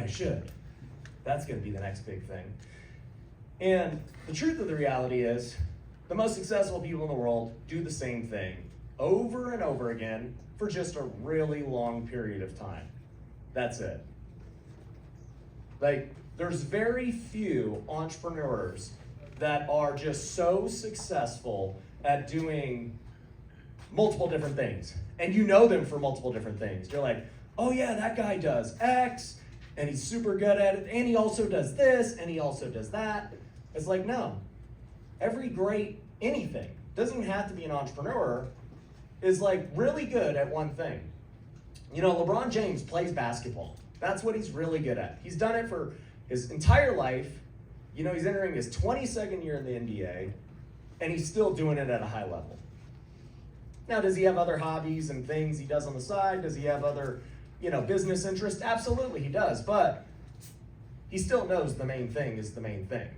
I should. That's going to be the next big thing. And the truth of the reality is, the most successful people in the world do the same thing over and over again for just a really long period of time. That's it. Like, there's very few entrepreneurs that are just so successful at doing multiple different things. And you know them for multiple different things. You're like, oh yeah, that guy does X, and he's super good at it, and he also does this, and he also does that. It's like, no. Every great anything, doesn't even have to be an entrepreneur, is like really good at one thing. You know, LeBron James plays basketball. That's what he's really good at. He's done it for his entire life. You know, he's entering his 22nd year in the NBA, and he's still doing it at a high level. Now, does he have other hobbies and things he does on the side? Does he have other, business interests? Absolutely, he does. But he still knows the main thing is the main thing.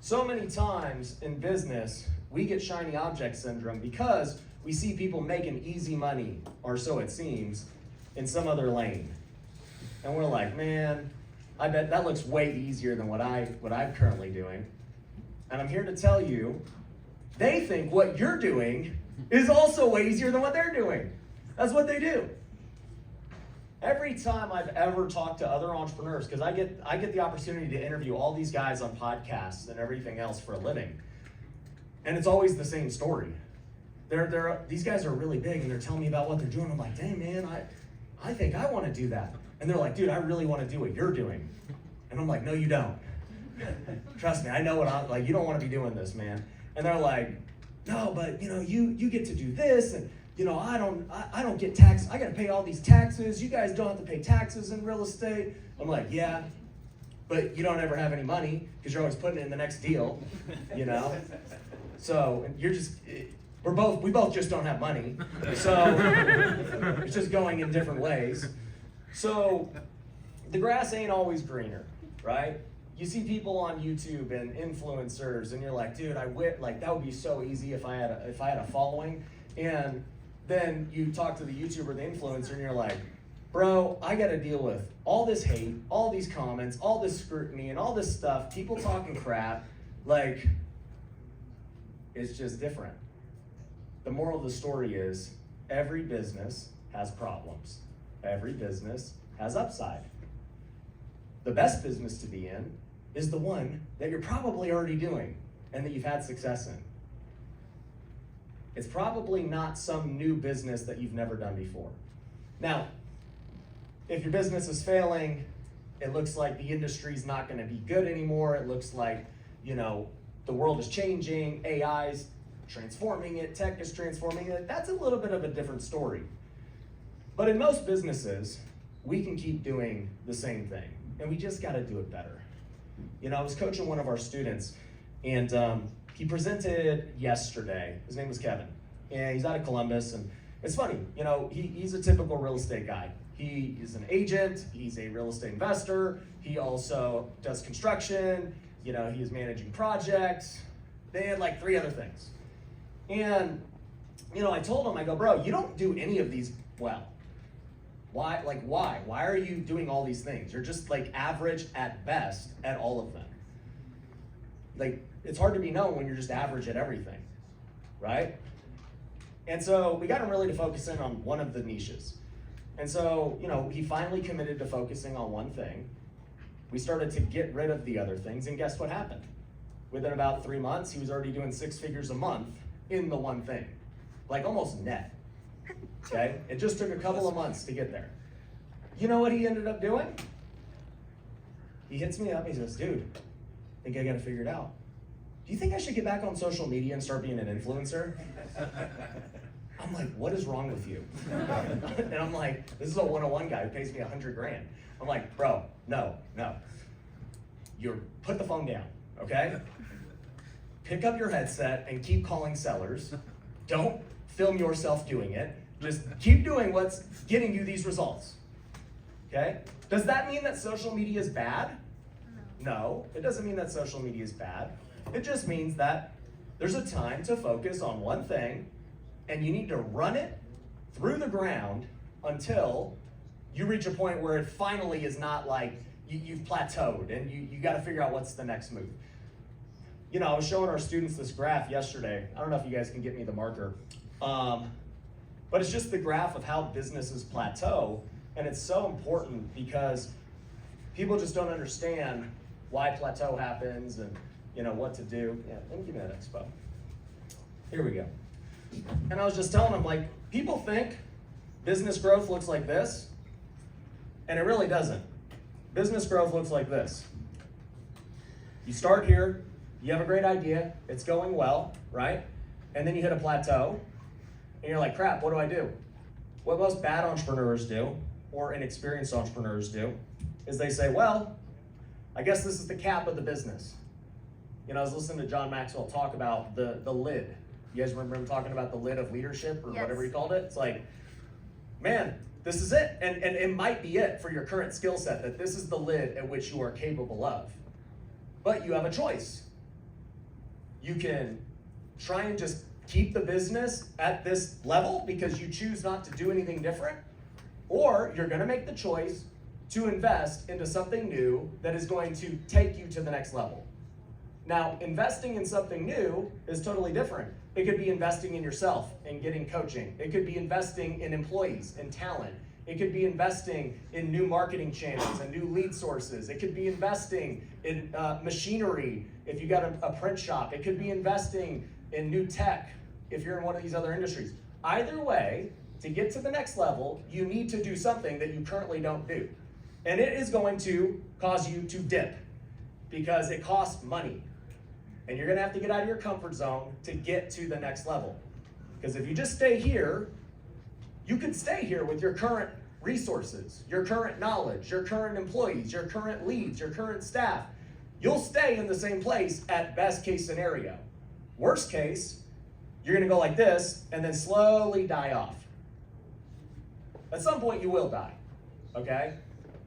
So many times in business, we get shiny object syndrome because we see people making easy money, or so it seems, in some other lane. And we're like, man, I bet that looks way easier than what I'm currently doing. And I'm here to tell you, they think what you're doing is also way easier than what they're doing. That's what they do. Every time I've ever talked to other entrepreneurs, because I get the opportunity to interview all these guys on podcasts and everything else for a living, and it's always the same story. These guys are really big, and they're telling me about what they're doing. I'm like, dang man, I think I want to do that. And they're like, dude, I really want to do what you're doing. And I'm like, no, you don't. Trust me, I know what I'm like. You don't want to be doing this, man. And they're like, no, but you get to do this, and I don't get taxed. I got to pay all these taxes. You guys don't have to pay taxes in real estate. I'm like, yeah, but you don't ever have any money because you're always putting it in the next deal, So we both just don't have money. So it's just going in different ways. So the grass ain't always greener, right? You see people on YouTube and influencers, and you're like, dude, that would be so easy if I had a following. And then you talk to the YouTuber, the influencer, and you're like, bro, I got to deal with all this hate, all these comments, all this scrutiny, and all this stuff, people talking crap. Like, it's just different. The moral of the story is every business has problems. Every business has upside. The best business to be in is the one that you're probably already doing and that you've had success in. It's probably not some new business that you've never done before. Now, if your business is failing, it looks like the industry's not going to be good anymore. It looks like, the world is changing, AI's transforming it, tech is transforming it. That's a little bit of a different story. But in most businesses, we can keep doing the same thing, and we just got to do it better. I was coaching one of our students, and he presented yesterday. His name was Kevin, and he's out of Columbus, and it's funny, he's a typical real estate guy. He is an agent, he's a real estate investor, he also does construction, he is managing projects. They had like 3 other things. And, I told him, I go, bro, you don't do any of these well. Why? Why are you doing all these things? You're just like average at best at all of them. Like, it's hard to be known when you're just average at everything, right? And so we got him really to focus in on one of the niches. And so, he finally committed to focusing on one thing. We started to get rid of the other things, and guess what happened? Within about 3 months, he was already doing 6 figures a month in the one thing, like almost net. Okay? It just took a couple of months to get there. You know what he ended up doing? He hits me up, he says, dude, I think I gotta figure it out. Do you think I should get back on social media and start being an influencer? I'm like, what is wrong with you? And I'm like, this is a 101 guy who pays me $100,000. I'm like, bro, no. Put the phone down, okay? Pick up your headset and keep calling sellers. Don't film yourself doing it. Just keep doing what's getting you these results, okay? Does that mean that social media is bad? No, it doesn't mean that social media is bad. It just means that there's a time to focus on one thing, and you need to run it through the ground until you reach a point where it finally is not like you've plateaued and you got to figure out what's the next move. You know, I was showing our students this graph yesterday. I don't know if you guys can get me the marker. But it's just the graph of how businesses plateau. And it's so important because people just don't understand why plateau happens and, you know, what to do. Yeah, let me give me that expo. Here we go. And I was just telling them, like, people think business growth looks like this, and it really doesn't. Business growth looks like this. You start here, you have a great idea, it's going well, right? And then you hit a plateau, and you're like, crap, what do I do? What most bad entrepreneurs do, or inexperienced entrepreneurs do, is they say, well, I guess this is the cap of the business. You know, I was listening to John Maxwell talk about the lid. You guys remember him talking about the lid of leadership, or whatever he called it? It's like, man, this is it. And it might be it for your current skill set, that this is the lid at which you are capable of. But you have a choice. You can try and just keep the business at this level because you choose not to do anything different, or you're going to make the choice to invest into something new that is going to take you to the next level. Now, investing in something new is totally different. It could be investing in yourself and getting coaching. It could be investing in employees and talent. It could be investing in new marketing channels and new lead sources. It could be investing in machinery if you got a print shop. It could be investing in new tech if you're in one of these other industries. Either way, to get to the next level, you need to do something that you currently don't do. And it is going to cause you to dip because it costs money. And you're gonna have to get out of your comfort zone to get to the next level. Because if you just stay here, you can stay here with your current resources, your current knowledge, your current employees, your current leads, your current staff. You'll stay in the same place at best case scenario. Worst case, you're gonna go like this and then slowly die off. At some point you will die, okay?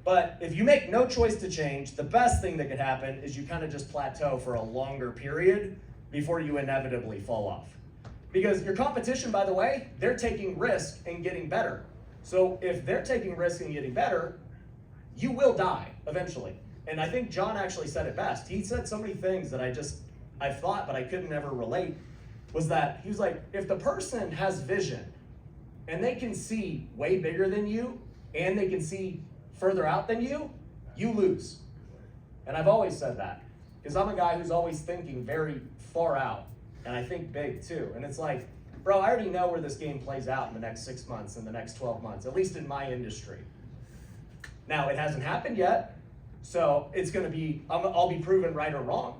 But if you make no choice to change, the best thing that could happen is you kind of just plateau for a longer period before you inevitably fall off. Because your competition, by the way, they're taking risk and getting better. So if they're taking risk and getting better, you will die eventually. And I think John actually said it best. He said so many things that I thought, but I couldn't ever relate, was that he was like, if the person has vision and they can see way bigger than you and they can see further out than you lose. And I've always said that because I'm a guy who's always thinking very far out, and I think big too. And it's like, bro, I already know where this game plays out in the next 6 months, in the next 12 months, at least in my industry. Now, it hasn't happened yet, so it's gonna be, I'll be proven right or wrong.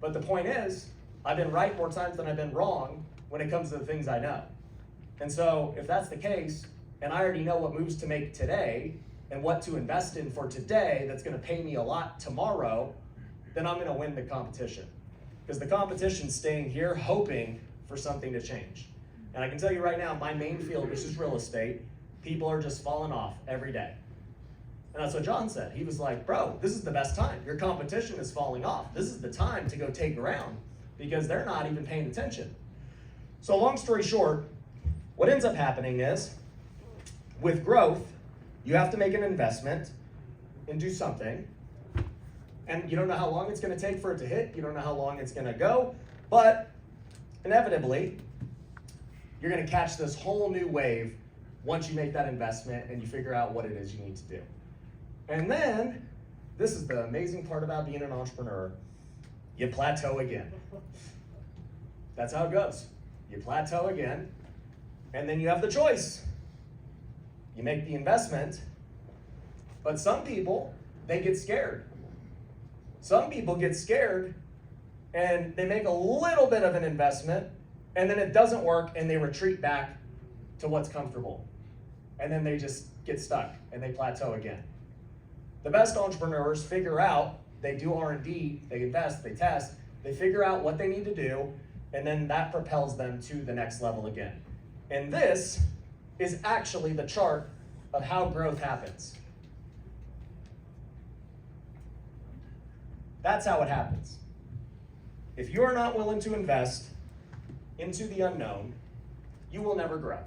But the point is, I've been right more times than I've been wrong when it comes to the things I know. And so if that's the case, and I already know what moves to make today, and what to invest in for today that's gonna pay me a lot tomorrow, then I'm gonna win the competition. Because the competition's staying here hoping for something to change. And I can tell you right now, my main field, which is real estate, people are just falling off every day. And that's what John said. He was like, bro, this is the best time. Your competition is falling off. This is the time to go take ground because they're not even paying attention. So long story short, what ends up happening is, with growth, you have to make an investment and do something. And you don't know how long it's gonna take for it to hit. You don't know how long it's gonna go. But inevitably, you're gonna catch this whole new wave once you make that investment and you figure out what it is you need to do. And then, this is the amazing part about being an entrepreneur, you plateau again. That's how it goes. You plateau again, and then you have the choice. You make the investment, but some people, they get scared. Some people get scared and they make a little bit of an investment and then it doesn't work and they retreat back to what's comfortable. And then they just get stuck and they plateau again. The best entrepreneurs figure out, they do R&D, they invest, they test, they figure out what they need to do, and then that propels them to the next level again. And this is actually the chart of how growth happens. That's how it happens. If you are not willing to invest into the unknown, you will never grow.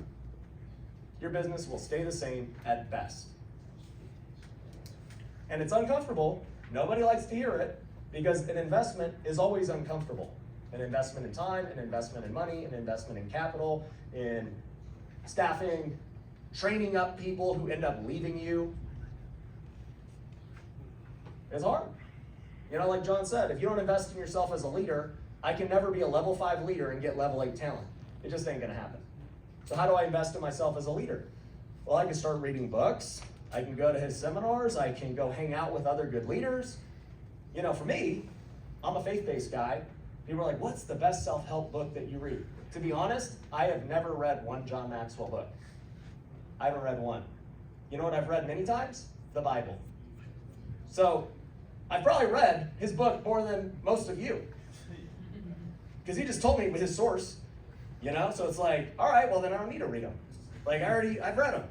Your business will stay the same at best. And it's uncomfortable. Nobody likes to hear it because an investment is always uncomfortable. An investment in time, an investment in money, an investment in capital, in staffing, training up people who end up leaving you. It's hard. You know, like John said, if you don't invest in yourself as a leader, I can never be a level 5 leader and get level 8 talent. It just ain't gonna happen. So how do I invest in myself as a leader? Well, I can start reading books. I can go to his seminars. I can go hang out with other good leaders. You know, for me, I'm a faith-based guy. People are like, what's the best self-help book that you read? To be honest, I have never read one John Maxwell book. I haven't read one. You know what I've read many times? The Bible. So I've probably read his book more than most of you. Because he just told me with his source, you know? So it's like, all right, well then I don't need to read him. Like I've read him.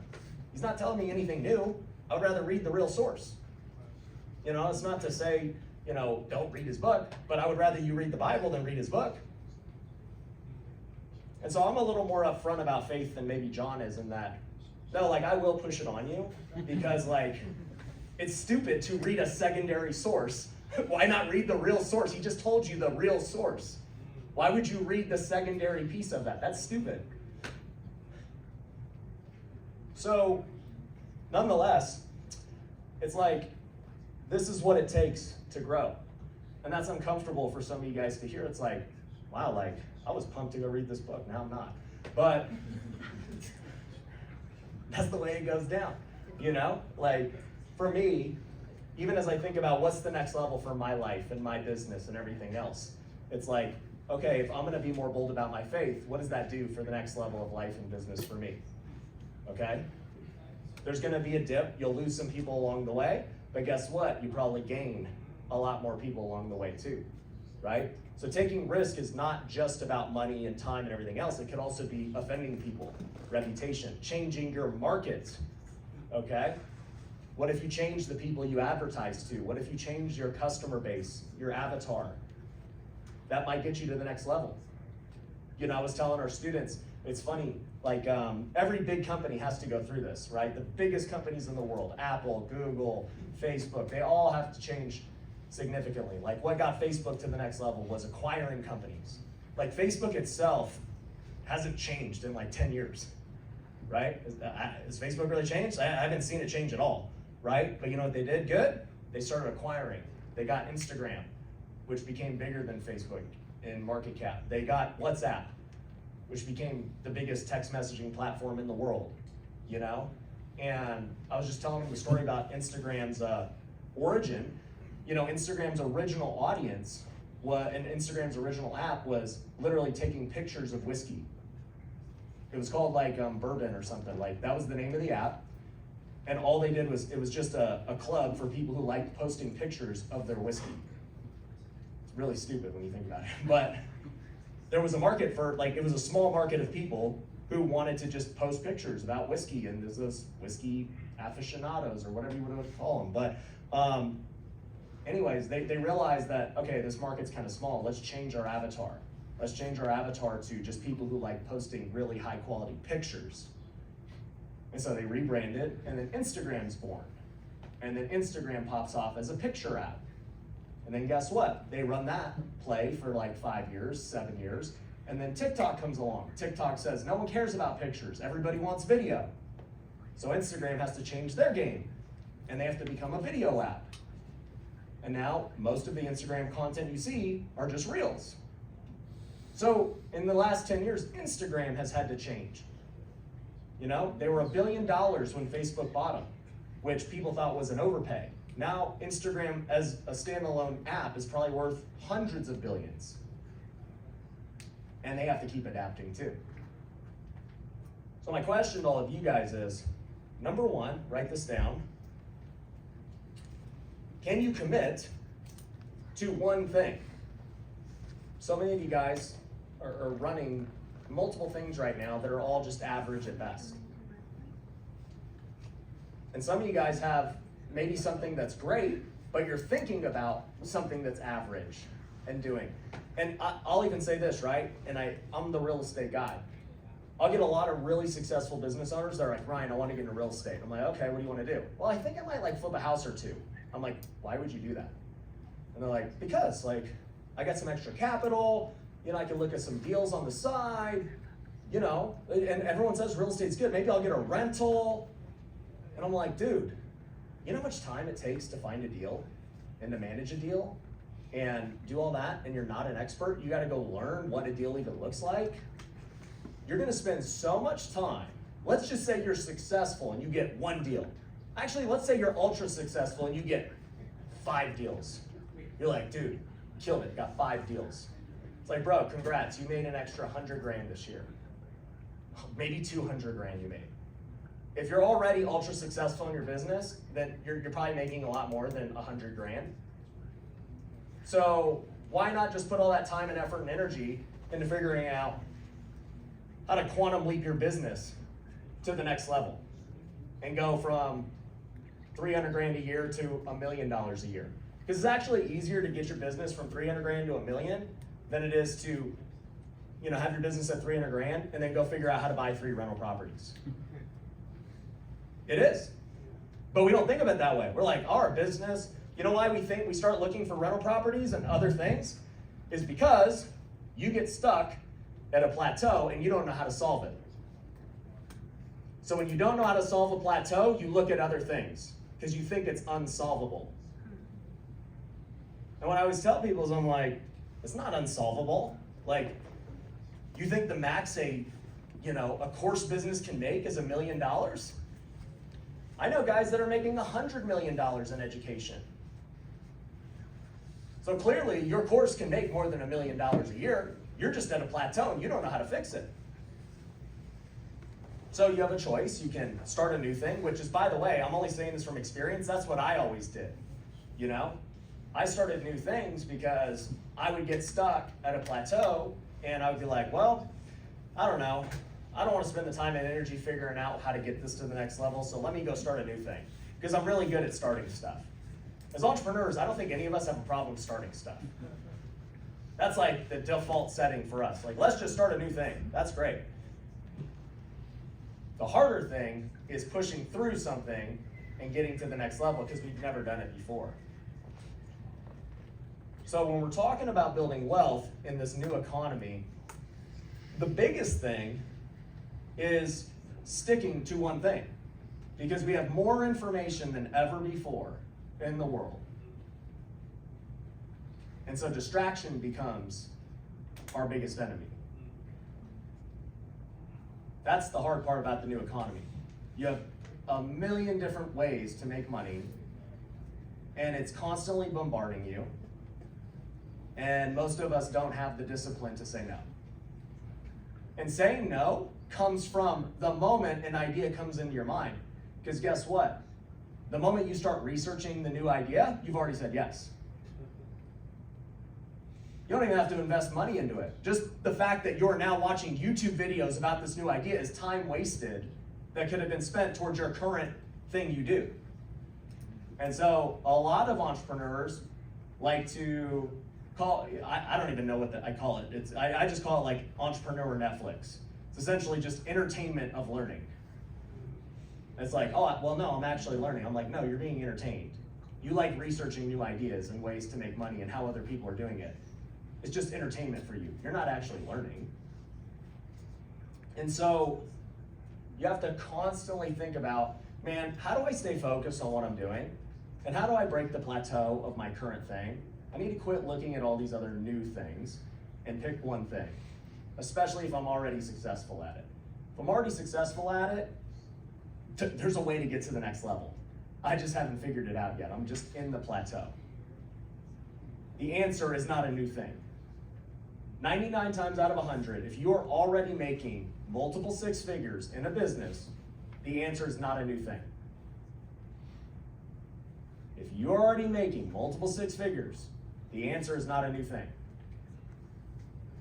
He's not telling me anything new. I would rather read the real source. You know, it's not to say, you know, don't read his book, but I would rather you read the Bible than read his book. And so I'm a little more upfront about faith than maybe John is in that, no, like I will push it on you because like, it's stupid to read a secondary source. Why not read the real source? He just told you the real source. Why would you read the secondary piece of that? That's stupid. So, nonetheless, it's like, this is what it takes to grow. And that's uncomfortable for some of you guys to hear. It's like, wow, like, I was pumped to go read this book. Now I'm not. But that's the way it goes down, you know? Like, for me, even as I think about what's the next level for my life and my business and everything else, it's like, okay, if I'm gonna be more bold about my faith, what does that do for the next level of life and business for me? Okay? There's gonna be a dip, you'll lose some people along the way, but guess what? You probably gain a lot more people along the way too, right? So taking risk is not just about money and time and everything else, it could also be offending people, reputation, changing your market, okay? What if you change the people you advertise to? What if you change your customer base, your avatar? That might get you to the next level. You know, I was telling our students, it's funny, like every big company has to go through this, right? The biggest companies in the world, Apple, Google, Facebook, they all have to change significantly. Like what got Facebook to the next level was acquiring companies. Like Facebook itself hasn't changed in like 10 years, right? Has Facebook really changed? I haven't seen it change at all, right? But you know what they did good? They started acquiring. They got Instagram, which became bigger than Facebook in market cap. They got WhatsApp, which became the biggest text messaging platform in the world, you know? And I was just telling them the story about Instagram's origin. You know, Instagram's original audience and Instagram's original app was literally taking pictures of whiskey. It was called like Bourbon or something, like that was the name of the app. And all they did was, it was just a club for people who liked posting pictures of their whiskey. It's really stupid when you think about it. But there was a market for, like, it was a small market of people who wanted to just post pictures about whiskey, and there's those whiskey aficionados or whatever you would call them. But anyways, they realized that, okay, this market's kind of small, let's change our avatar. Let's change our avatar to just people who like posting really high quality pictures. And so they rebranded, and then Instagram's born. And then Instagram pops off as a picture app. And then guess what? They run that play for like 5 years, 7 years, and then TikTok comes along. TikTok says, no one cares about pictures, everybody wants video. So Instagram has to change their game, and they have to become a video app. And now, most of the Instagram content you see are just reels. So in the last 10 years, Instagram has had to change. You know, they were $1 billion when Facebook bought them, which people thought was an overpay. Now, Instagram as a standalone app is probably worth hundreds of billions. And they have to keep adapting too. So my question to all of you guys is, number one, write this down. Can you commit to one thing? So many of you guys are running multiple things right now that are all just average at best. And some of you guys have maybe something that's great, but you're thinking about something that's average and doing. And I'll even say this, right? And I'm the real estate guy. I'll get a lot of really successful business owners that are like, Ryan, I want to get into real estate. I'm like, okay, what do you want to do? Well, I think I might like flip a house or two. I'm like, why would you do that? And they're like, because like, I got some extra capital, you know, I can look at some deals on the side, you know, and everyone says real estate's good, maybe I'll get a rental. And I'm like, dude, you know how much time it takes to find a deal and to manage a deal and do all that, and you're not an expert? You gotta go learn what a deal even looks like. You're gonna spend so much time. Let's just say you're successful and you get one deal. Actually, let's say you're ultra successful and you get 5 deals. You're like, dude, killed it, got 5 deals. It's like, bro, congrats, you made an extra 100 grand this year. Maybe 200 grand you made. If you're already ultra successful in your business, then you're probably making a lot more than 100 grand. So why not just put all that time and effort and energy into figuring out how to quantum leap your business to the next level and go from 300 grand a year to $1 million a year? Because it's actually easier to get your business from 300 grand to $1 million than it is to, you know, have your business at 300 grand and then go figure out how to buy 3 rental properties. It is. But we don't think of it that way. We're like, our business, you know why we think we start looking for rental properties and other things? Is because you get stuck at a plateau and you don't know how to solve it. So when you don't know how to solve a plateau, you look at other things because you think it's unsolvable. And what I always tell people is, I'm like, it's not unsolvable. Like, you think the max a course business can make is $1 million? I know guys that are making $100 million in education. So clearly your course can make more than $1 million a year. You're just at a plateau and you don't know how to fix it. So you have a choice. You can start a new thing, which is, by the way, I'm only saying this from experience. That's what I always did. You know, I started new things because I would get stuck at a plateau and I would be like, well, I don't know. I don't want to spend the time and energy figuring out how to get this to the next level, so let me go start a new thing. Because I'm really good at starting stuff. As entrepreneurs, I don't think any of us have a problem starting stuff. That's like the default setting for us. Like, let's just start a new thing. That's great. The harder thing is pushing through something and getting to the next level because we've never done it before. So when we're talking about building wealth in this new economy, the biggest thing is sticking to one thing, because we have more information than ever before in the world. And so distraction becomes our biggest enemy. That's the hard part about the new economy. You have a million different ways to make money, and it's constantly bombarding you, and most of us don't have the discipline to say no. And saying no comes from the moment an idea comes into your mind. Because guess what? The moment you start researching the new idea, you've already said yes. You don't even have to invest money into it. Just the fact that you're now watching YouTube videos about this new idea is time wasted that could have been spent towards your current thing you do. And so a lot of entrepreneurs like to call, I don't even know what I call it. I just call it like entrepreneur Netflix. It's essentially just entertainment of learning. It's like, oh, well, no, I'm actually learning. I'm like, no, you're being entertained. You like researching new ideas and ways to make money and how other people are doing it. It's just entertainment for you. You're not actually learning. And so you have to constantly think about, man, how do I stay focused on what I'm doing? And how do I break the plateau of my current thing? I need to quit looking at all these other new things and pick one thing, especially if I'm already successful at it. If I'm already successful at it, there's a way to get to the next level. I just haven't figured it out yet. I'm just in the plateau. The answer is not a new thing. 99 times out of 100, if you're already making multiple 6 figures in a business, the answer is not a new thing. If you're already making multiple 6 figures, the answer is not a new thing.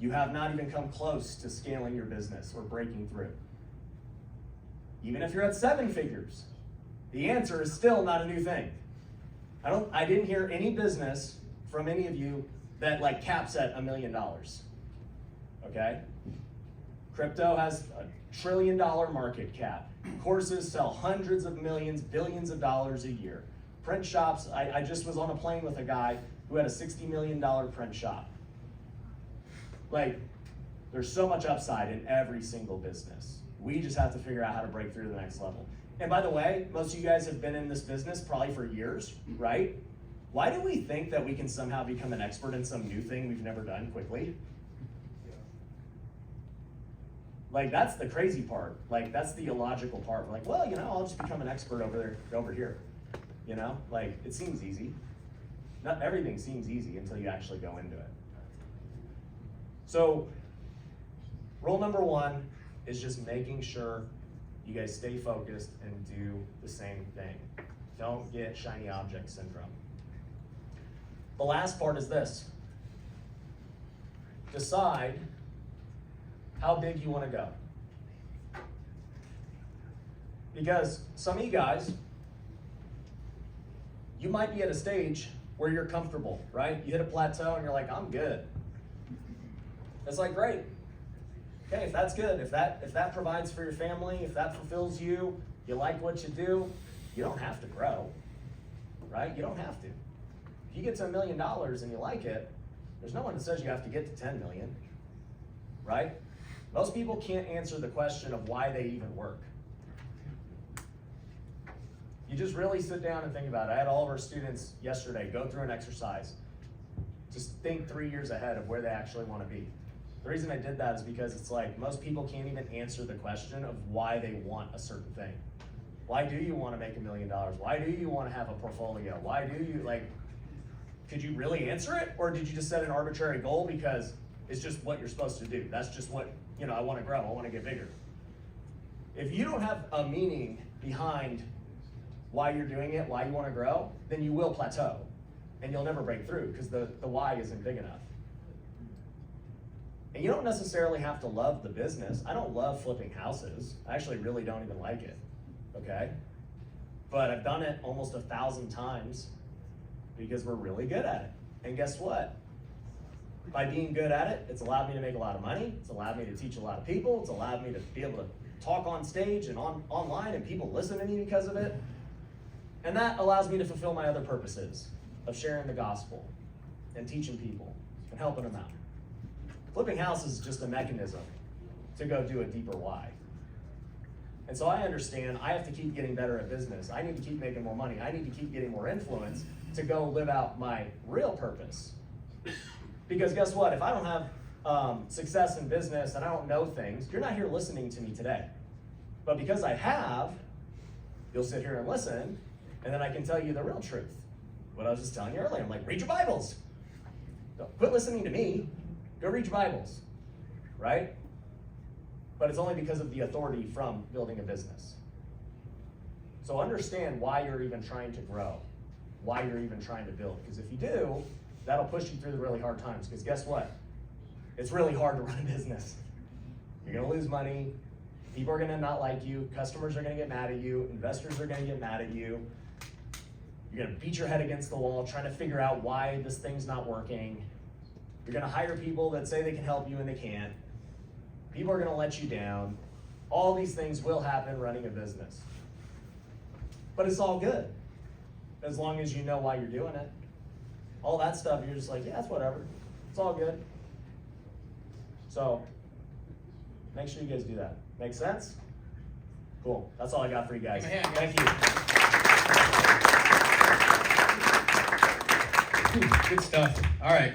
You have not even come close to scaling your business or breaking through. Even if you're at 7 figures, the answer is still not a new thing. I didn't hear any business from any of you that like caps at $1 million. Okay? Crypto has a $1 trillion market cap. Courses sell hundreds of millions, billions of dollars a year. Print shops, I just was on a plane with a guy who had a $60 million print shop. Like, there's so much upside in every single business. We just have to figure out how to break through to the next level. And by the way, most of you guys have been in this business probably for years, right? Why do we think that we can somehow become an expert in some new thing we've never done quickly? Like, that's the crazy part. Like, that's the illogical part. We're like, well, you know, I'll just become an expert over here. You know, like, it seems easy. Not everything seems easy until you actually go into it. So, rule number one is just making sure you guys stay focused and do the same thing. Don't get shiny object syndrome. The last part is this. Decide how big you want to go. Because some of you guys, you might be at a stage where you're comfortable, right? You hit a plateau and you're like, I'm good. It's like, great. Okay, if that's good, if that provides for your family, if that fulfills you, you like what you do, you don't have to grow, right? You don't have to. If you get to $1 million and you like it, there's no one that says you have to get to 10 million, right? Most people can't answer the question of why they even work. You just really sit down and think about it. I had all of our students yesterday go through an exercise. Just think 3 years ahead of where they actually want to be. The reason I did that is because it's like most people can't even answer the question of why they want a certain thing. Why do you want to make $1 million? Why do you want to have a portfolio? Why do you, like, could you really answer it? Or did you just set an arbitrary goal because it's just what you're supposed to do? That's just what, you know, I want to grow, I want to get bigger. If you don't have a meaning behind why you're doing it, why you want to grow, then you will plateau and you'll never break through because the why isn't big enough. And you don't necessarily have to love the business. I don't love flipping houses. I actually really don't even like it, okay? But I've done it almost 1,000 times because we're really good at it. And guess what? By being good at it, it's allowed me to make a lot of money. It's allowed me to teach a lot of people. It's allowed me to be able to talk on stage and online and people listen to me because of it. And that allows me to fulfill my other purposes of sharing the gospel and teaching people and helping them out. Flipping houses is just a mechanism to go do a deeper why. And so I understand I have to keep getting better at business. I need to keep making more money. I need to keep getting more influence to go live out my real purpose. Because guess what? If I don't have success in business and I don't know things, you're not here listening to me today. But because I have, you'll sit here and listen, and then I can tell you the real truth. What I was just telling you earlier. I'm like, read your Bibles. Don't quit listening to me. Go read your Bibles, right? But it's only because of the authority from building a business. So understand why you're even trying to grow, why you're even trying to build. Because if you do, that'll push you through the really hard times. Because guess what? It's really hard to run a business. You're gonna lose money. People are gonna not like you. Customers are gonna get mad at you. Investors are gonna get mad at you. You're gonna beat your head against the wall trying to figure out why this thing's not working. You're gonna hire people that say they can help you and they can't. People are gonna let you down. All these things will happen running a business. But it's all good, as long as you know why you're doing it. All that stuff, you're just like, yeah, it's whatever. It's all good. So, make sure you guys do that. Make sense? Cool. That's all I got for you guys. Thank you. Good stuff. All right.